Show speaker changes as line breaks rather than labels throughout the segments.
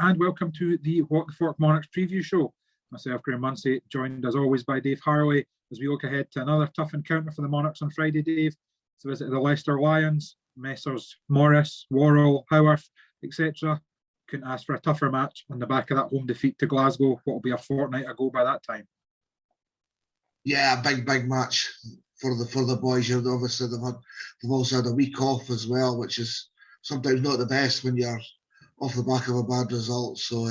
and welcome to the Walk the Fork Monarchs preview show. Myself, Graham Munsey, joined as always by Dave Harley as we look ahead to another tough encounter for the Monarchs on Friday, Dave. It's a visit to the Leicester Lions, Messrs Morris, Worrell, Howarth, etc. Couldn't ask for a tougher match on the back of that home defeat to Glasgow, what will be a fortnight ago by that time.
Yeah, big match for the boys. You know, obviously they've also had a week off as well, which is sometimes not the best when you're off the back of a bad result. So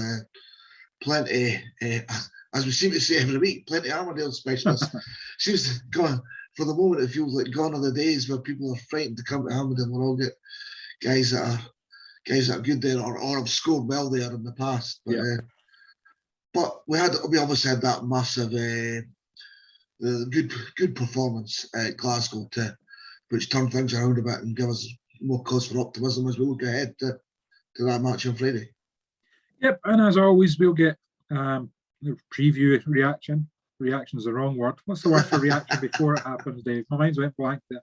plenty, as we seem to say every week, plenty of Armadale specialists. Seems gone for the moment. It feels like gone are the days where people are frightened to come to Armadale. We'll all get guys that are good there or have scored well there in the past. But
yeah.
But we obviously had that massive good performance at Glasgow which turned things around a bit and give us more cause for optimism as we look ahead to that match on Friday.
Yep, and as always, we'll get the preview reaction. Reaction is the wrong word. What's the word for reaction before it happens, Dave? My mind's went blank there.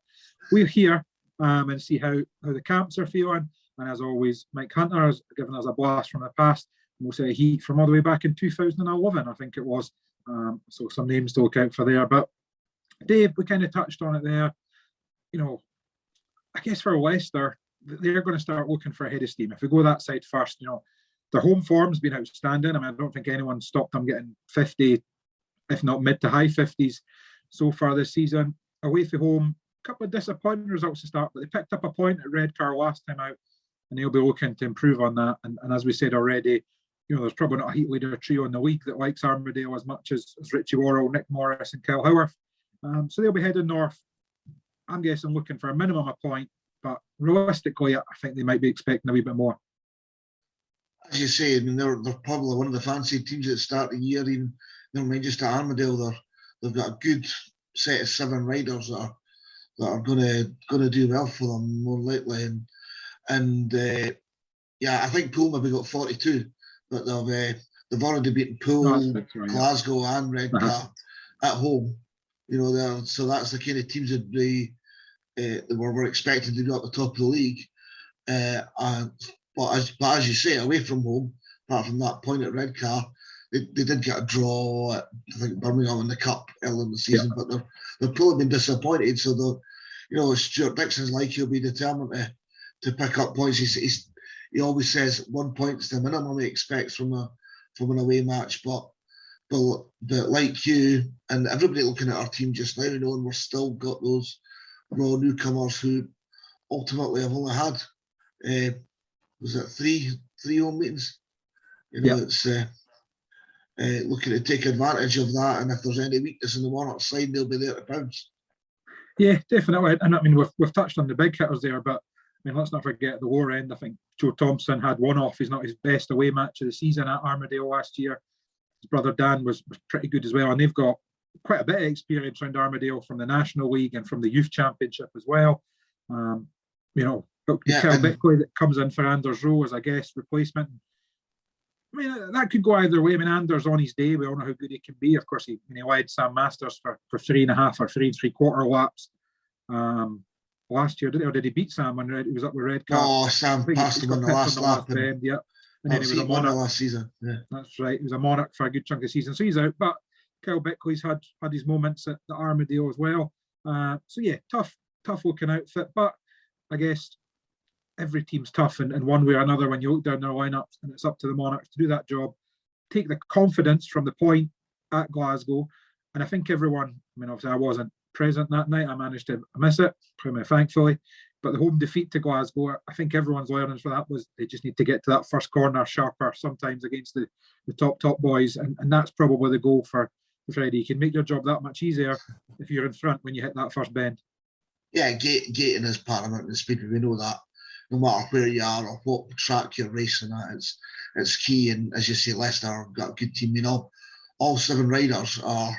We're here and see how the camps are feeling. And as always, Mike Hunter has given us a blast from the past. We'll say heat from all the way back in 2011, I think it was. So some names to look out for there. But Dave, we kind of touched on it there. You know, I guess for Leicester, they're going to start looking for a head of steam. If we go that side first, you know, their home form's been outstanding. I mean, I don't think anyone stopped them getting 50, if not mid to high 50s so far this season. Away from home, a couple of disappointing results to start, but they picked up a point at Redcar last time out, and they'll be looking to improve on that. And as we said already, you know, there's probably not a heat leader trio in the league that likes Armadale as much as Richie Worrell, Nick Morris and Kyle Howarth. So they'll be heading north. I'm guessing looking for a minimum of a point, but realistically, I think they might be expecting a wee bit more.
As you say, I mean, they're probably one of the fancy teams at the start of the year. Even never mind just at Armadale, they've got a good set of 7 riders that are going to do well for them more likely. And I think Poole maybe got 42, but they've already beaten Poole, Glasgow, and Redcar at home. You know, so that's the kind of teams that we're expected to be at the top of the league. But as you say, away from home, apart from that point at Redcar, they did get a draw at, I think, Birmingham in the Cup early in the season, but they've probably been disappointed. So Stuart Dixon's like he'll be determined to pick up points. He always says 1 point's the minimum he expects from an away match. But like you and everybody looking at our team just now, and we've still got those raw newcomers who ultimately have only had was it three home meetings? You know, it's looking to take advantage of that, and if there's any weakness in the Monarchs side, they'll be there to pounce.
Yeah, definitely. And I mean, we've touched on the big hitters there, but I mean, let's not forget the lower end. I think Joe Thompson had one off. He's not his best away match of the season at Armadale last year. His brother Dan was pretty good as well, and they've got quite a bit of experience around Armadale from the National League and from the Youth Championship as well. You know, Kel Bickley that comes in for Anders Rowe as a guest replacement. I mean, that could go either way. I mean, Anders on his day, we all know how good he can be. Of course, he led Sam Masters for 3.5 or 3 3/4 laps last year. Did he beat Sam when he was up with Redcar?
Oh, Sam passed him on the last lap.
And then he was a Monarch
last season. Yeah.
That's right. He was a Monarch for a good chunk of the season. So he's out. But Kyle Bickley's had his moments at the Armadale as well. So yeah, tough looking outfit. But I guess every team's tough in one way or another when you look down their lineups, and it's up to the Monarchs to do that job. Take the confidence from the point at Glasgow. And I think everyone, I mean, obviously I wasn't present that night. I managed to miss it, thankfully. But the home defeat to Glasgow, I think everyone's learnings for that was they just need to get to that first corner sharper sometimes against the top boys. And that's probably the goal for Friday. You can make your job that much easier if you're in front when you hit that first bend.
Yeah, gating is paramount in speed. We know that. No matter where you are or what track you're racing at, it's key. And as you say, Leicester have got a good team. You know, all 7 riders are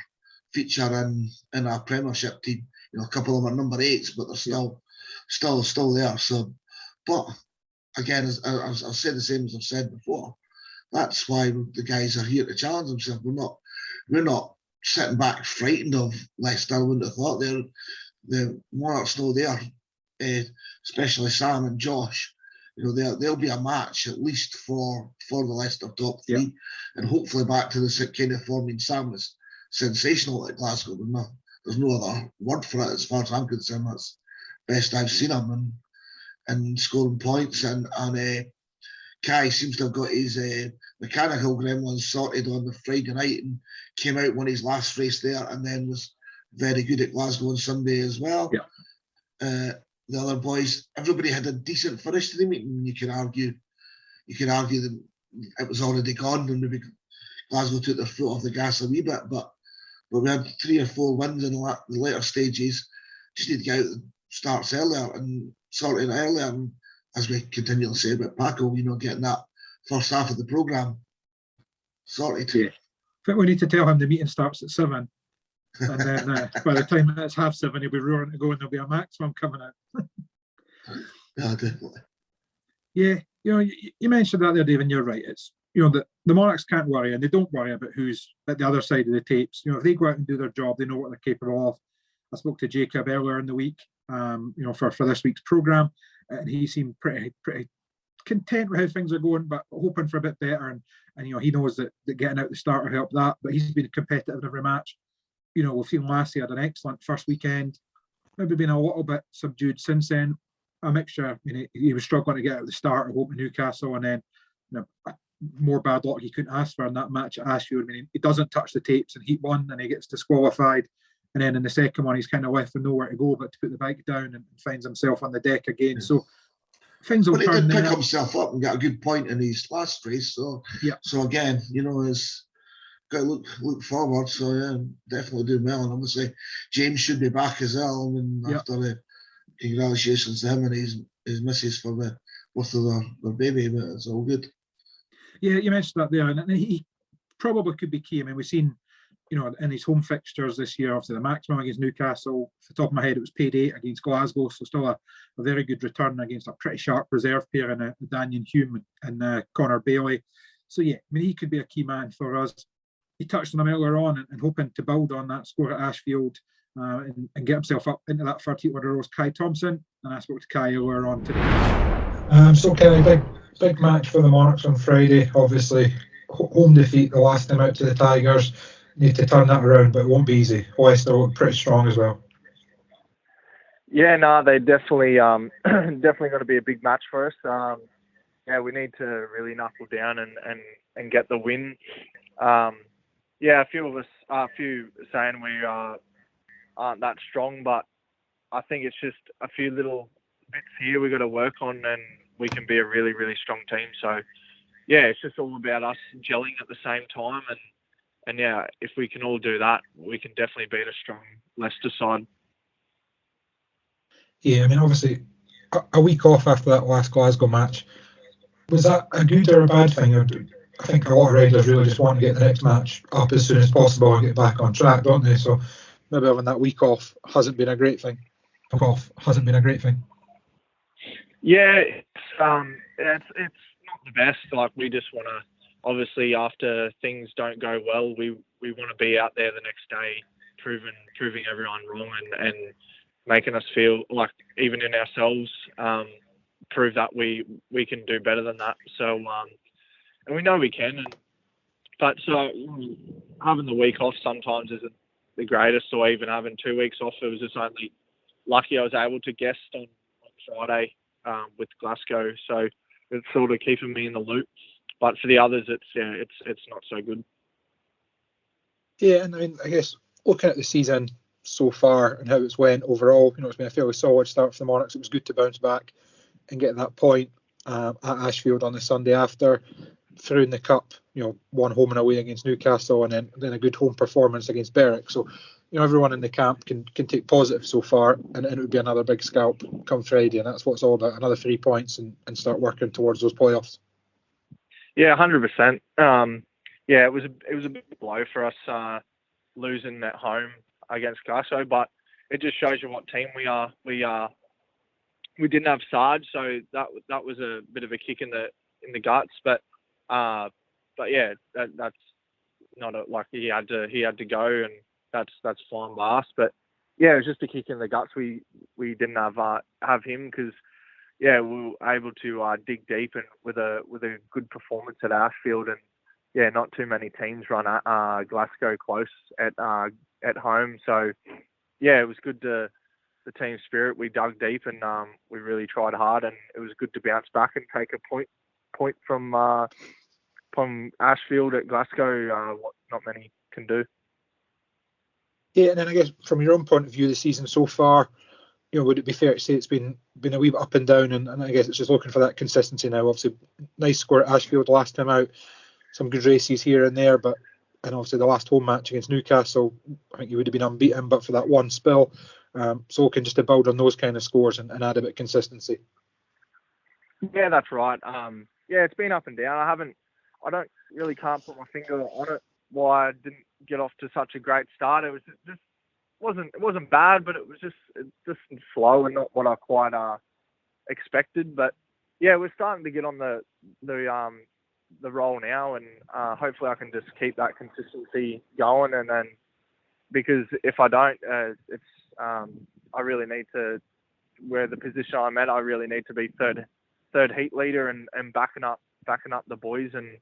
featuring in our Premiership team. You know, a couple of them are number 8s, but they're still there. So, but again, I'll say the same as I've said before. That's why the guys are here to challenge themselves. We're not sitting back frightened of Leicester. I wouldn't have thought the Monarchs know they are. Especially Sam and Josh, They'll be a match at least for the Leicester top three, and hopefully back to the kind of forming Sam was sensational at Glasgow. There's no other word for it as far as I'm concerned. That's best I've seen him and scoring points. And Kye seems to have got his mechanical gremlins sorted on the Friday night and came out won his last race there, and then was very good at Glasgow on Sunday as well. The other boys, everybody had a decent finish to the meeting. You can argue that it was already gone and maybe Glasgow took their foot off the gas a wee bit, but we had 3 or 4 wins in the later stages. Just need to get out the starts earlier and sort it earlier. And as we continually say about Paco, getting that first half of the programme sorted.
Yeah. I think we need to tell him the meeting starts at 7. And then by the time it's 7:30, he'll be roaring to go and there'll be a maximum coming out.
Yeah, definitely.
Yeah, you mentioned that there, Dave, and you're right. It's, the Monarchs can't worry, and they don't worry about who's at the other side of the tapes. If they go out and do their job, they know what they're capable of. I spoke to Jacob earlier in the week, for this week's programme, and he seemed pretty content with how things are going, but hoping for a bit better. And he knows that getting out the start will help that, but he's been competitive in every match. We've seen Lassie had an excellent first weekend, maybe been a little bit subdued since then. A mixture, he was struggling to get out at the start of Open Newcastle, and then more bad luck he couldn't ask for in that match at Ashfield. He doesn't touch the tapes in Heat 1 and he gets disqualified, and then in the second one he's kind of left with nowhere to go but to put the bike down, and finds himself on the deck again. So things will turn.
But he did pick himself up and got a good point in his last race. So again, it's got to look forward. So yeah, definitely doing well. And obviously James should be back as well. After the congratulations to him and his missus for the birth of their baby, but it's all good. Yeah,
you mentioned that there, and he probably could be key. We've seen, in his home fixtures this year, obviously the maximum against Newcastle. Off the top of my head, it was paid 8 against Glasgow, so still a very good return against a pretty sharp reserve pair in Daniel Hume and Connor Bailey. So yeah, he could be a key man for us. He touched on him earlier on and hoping to build on that score at Ashfield and get himself up into that 30 order rows. Kye Thomson, and I spoke to Kye earlier on today.
So Kelly, big match for the Monarchs on Friday. Obviously, home defeat the last time out to the Tigers. Need to turn that around, but it won't be easy. Leicester look pretty strong as well.
Yeah, no, they definitely definitely going to be a big match for us. We need to really knuckle down and get the win. A few of us, saying we aren't that strong, but I think it's just a few little bits here we got to work on, and we can be a really, really strong team. So, it's just all about us gelling at the same time, and if we can all do that, we can definitely beat a strong Leicester side.
Yeah, obviously, a week off after that last Glasgow match, was that a good or a bad thing? I think a lot of regulars really just want to get the next match up as soon as possible and get back on track, don't they? So maybe having that week off hasn't been a great thing.
Yeah, it's not the best. Like, we just want to, obviously, after things don't go well, we want to be out there the next day, proving everyone wrong and making us feel like, even in ourselves, prove that we can do better than that. So, and we know we can. But having the week off sometimes isn't the greatest, or even having 2 weeks off. It was just only lucky I was able to guest on Friday with Glasgow, so it's sort of keeping me in the loop. But for the others, it's not so good.
Yeah, and I guess looking at the season so far and how it's went overall, it's been a fairly solid start for the Monarchs. It was good to bounce back and get that point at Ashfield on the Sunday after. Through in the cup, one home and away against Newcastle, and then a good home performance against Berwick. So, everyone in the camp can take positive so far, and it would be another big scalp come Friday, and that's what it's all about. Another 3 points and start working towards those playoffs.
Yeah, 100%. It was a big blow for us losing at home against Glasgow, but it just shows you what team we are. We didn't have Sarge, so that was a bit of a kick in the guts, but that's not like he had to go, and that's fine by us. But it was just a kick in the guts. We didn't have him because yeah, we were able to dig deep and with a good performance at Ashfield, and yeah, not too many teams run Glasgow close at home. So yeah, it was good to the team spirit. We dug deep and we really tried hard, and it was good to bounce back and take a point from Ashfield at Glasgow. What not many can do.
Yeah, and then I guess from your own point of view, the season so far, would it be fair to say it's been a wee bit up and down, and I guess it's just looking for that consistency now. Obviously, nice score at Ashfield last time out, some good races here and there, and obviously the last home match against Newcastle, I think you would have been unbeaten, but for that one spill. So looking just to build on those kind of scores and add a bit of consistency.
Yeah, that's right. Yeah, it's been up and down. I can't put my finger on it why I didn't get off to such a great start. It was just it wasn't bad, but it was just slow and not what I quite expected. But yeah, we're starting to get on the roll now, and hopefully I can just keep that consistency going. And then because if I don't, I really need to, where the position I'm at, I really need to be third heat leader and backing up the boys, and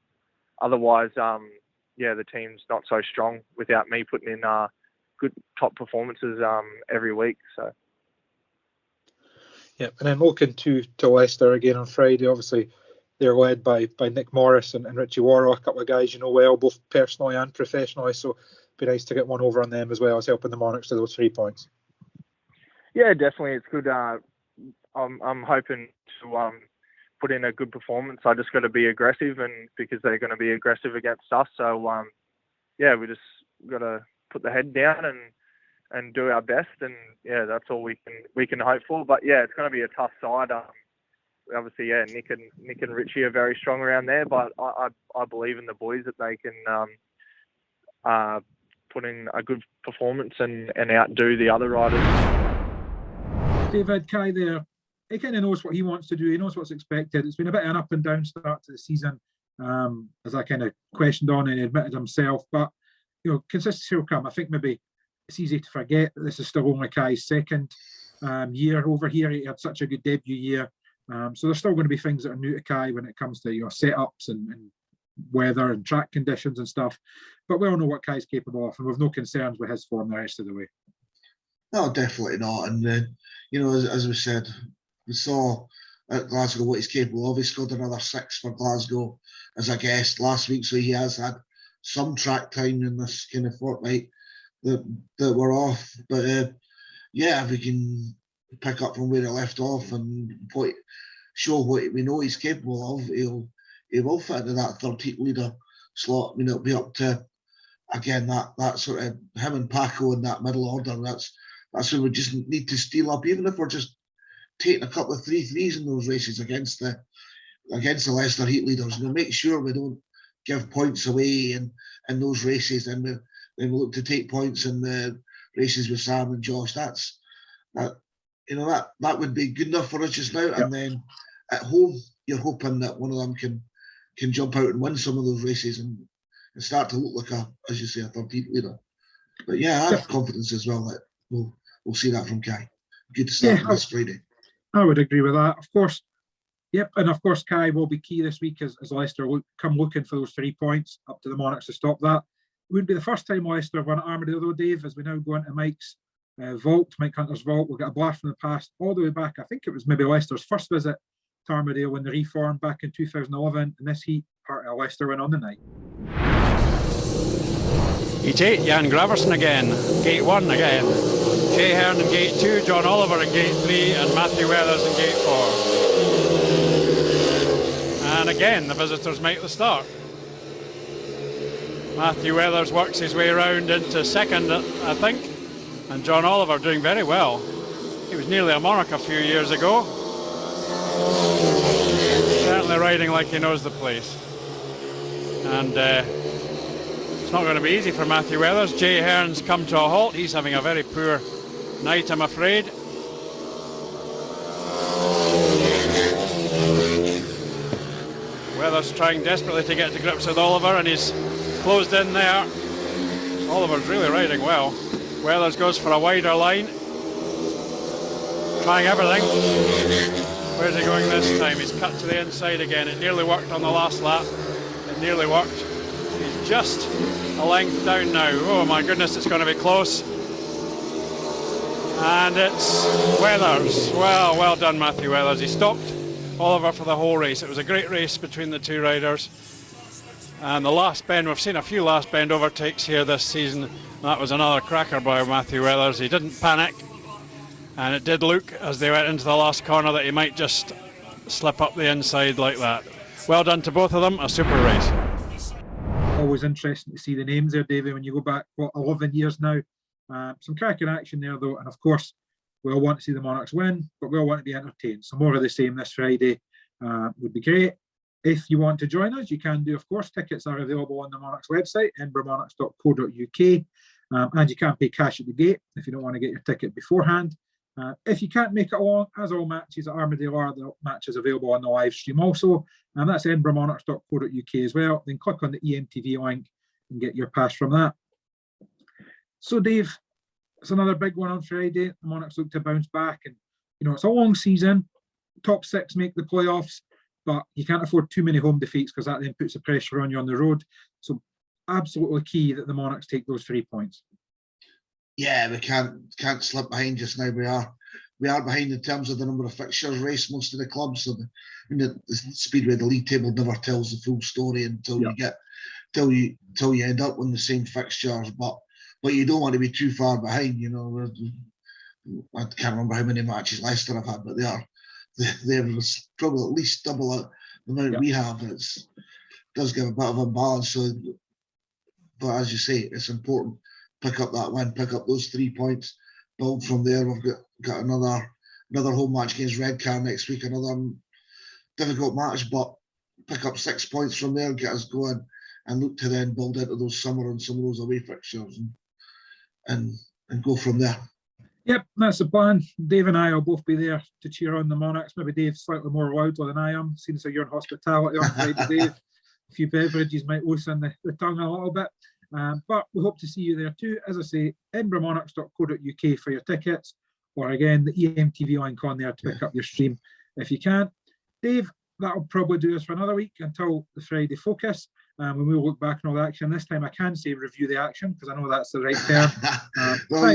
otherwise, the team's not so strong without me putting in good top performances every week. So.
Yeah, and then looking to Leicester again on Friday. Obviously, they're led by Nick Morris and Richie Warrow, a couple of guys you know well, both personally and professionally. So it'd be nice to get one over on them as well as helping the Monarchs to those 3 points.
Yeah, definitely, it's good. I'm hoping to put in a good performance. I just got to be aggressive, and because they're going to be aggressive against us. So we just got to put the head down and do our best, and yeah, that's all we can hope for. But yeah, it's going to be a tough side. Obviously, yeah, Nick and Richie are very strong around there, but I believe in the boys that they can put in a good performance and outdo the other riders.
David Kye there, he kind of knows what he wants to do. He knows what's expected. It's been a bit of an up and down start to the season, as I kind of questioned on and admitted himself. But consistency will come. I think maybe it's easy to forget that this is still only Kye's second year over here. He had such a good debut year. So there's still going to be things that are new to Kye when it comes to setups and weather and track conditions and stuff. But we all know what Kye's capable of, and we've no concerns with his form the rest of the way.
No, definitely not. And as we said, we saw at Glasgow what he's capable of. He scored another 6 for Glasgow as a guest last week, so he has had some track time in this kind of fortnight that we're off. But if we can pick up from where he left off and show what we know he's capable of, he will fit into that third heat leader slot. It'll be up to, again, that sort of him and Paco in that middle order. That's where we just need to steal up, even if we're just taking a couple of 3-3s in those races against the Leicester heat leaders. Make sure we don't give points away in those races, and we look to take points in the races with Sam and Josh. That would be good enough for us just now. Yep. And then at home, you're hoping that one of them can jump out and win some of those races and start to look like a third heat leader. But yeah, I have confidence as well that we'll see that from Kye. Good to start this Friday.
I would agree with that, of course. Yep, and of course Kye will be key this week as Leicester come looking for those 3 points up to the Monarchs to stop that. It wouldn't be the first time Leicester have won at Armadale though, Dave, as we now go into Mike Hunter's vault. We'll get a blast from the past all the way back. I think it was maybe Leicester's first visit to Armadale when they reformed back in 2011, and this heat part of Leicester went on the night.
Heat 8, Jan Graverson again, Gate 1 again, Jay Hearn in Gate 2, John Oliver in Gate 3 and Matthew Weathers in Gate 4. And again the visitors make the start. Matthew Weathers works his way around into second, I think, and John Oliver doing very well. He was nearly a Monarch a few years ago. Certainly riding like he knows the place. And it's not going to be easy for Matthew Weathers. Jay Hearn's come to a halt. He's having a very poor night, I'm afraid. Weathers trying desperately to get to grips with Oliver, and he's closed in there. Oliver's really riding well. Weathers goes for a wider line, trying everything. Where's he going this time? He's cut to the inside again. It nearly worked on the last lap. It nearly worked. He's just a length down now. Oh my goodness, it's going to be close. And it's Weathers. Well done, Matthew Weathers. He stopped Oliver for the whole race. It was a great race between the two riders. And the last bend, we've seen a few last bend overtakes here this season. That was another cracker by Matthew Weathers. He didn't panic. And it did look, as they went into the last corner, that he might just slip up the inside like that. Well done to both of them. A super race.
Always interesting to see the names there, David, when you go back, 11 years now. Some cracking action there, though. And of course, we all want to see the Monarchs win, but we all want to be entertained. So more of the same this Friday would be great. If you want to join us, you can do, of course. Tickets are available on the Monarchs website, edinburghmonarchs.co.uk. And you can pay cash at the gate if you don't want to get your ticket beforehand. If you can't make it along, as all matches at Armadale are, the matches available on the live stream also. And that's edinburghmonarchs.co.uk as well. Then click on the EMTV link and get your pass from that. So, Dave, it's another big one on Friday. The Monarchs look to bounce back. And, it's a long season. Top 6 make the playoffs. But you can't afford too many home defeats because that then puts the pressure on you on the road. So absolutely key that the Monarchs take those 3 points.
Yeah, we can't slip behind just now. We are behind in terms of the number of fixtures raced most of the clubs. So the Speedway, the league table never tells the full story until you end up on the same fixtures. But you don't want to be too far behind. I can't remember how many matches Leicester have had, but they're probably at least double the amount we have. It does give a bit of a balance. So, but as you say, it's important. Pick up that win, pick up those 3 points, build from there. We've got another home match against Redcar next week, another difficult match, but pick up 6 points from there, get us going, and look to then build into those summer and some of those away fixtures and go from there.
Yep, that's the plan. Dave and I will both be there to cheer on the Monarchs. Maybe Dave slightly more loudly than I am, since you're in hospitality on Friday, Dave. A few beverages might loosen the tongue a little bit. But we hope to see you there too. As I say, edinburghmonarchs.co.uk for your tickets, or again, the EMTV link on there to pick up your stream if you can. Dave, that'll probably do us for another week until the Friday focus. When we'll look back on all the action. This time I can say review the action because I know that's the right term.
Well,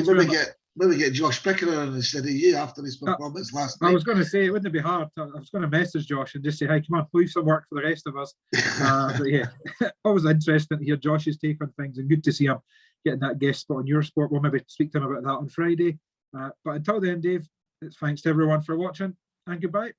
maybe get Josh Pickering instead of you after his performance last night.
I was going to say, it wouldn't be hard. I was going to message Josh and just say, hey, come on, leave some work for the rest of us. But yeah, always interesting to hear Josh's take on things and good to see him getting that guest spot on your sport. We'll maybe speak to him about that on Friday. But until then, Dave, it's thanks to everyone for watching and goodbye.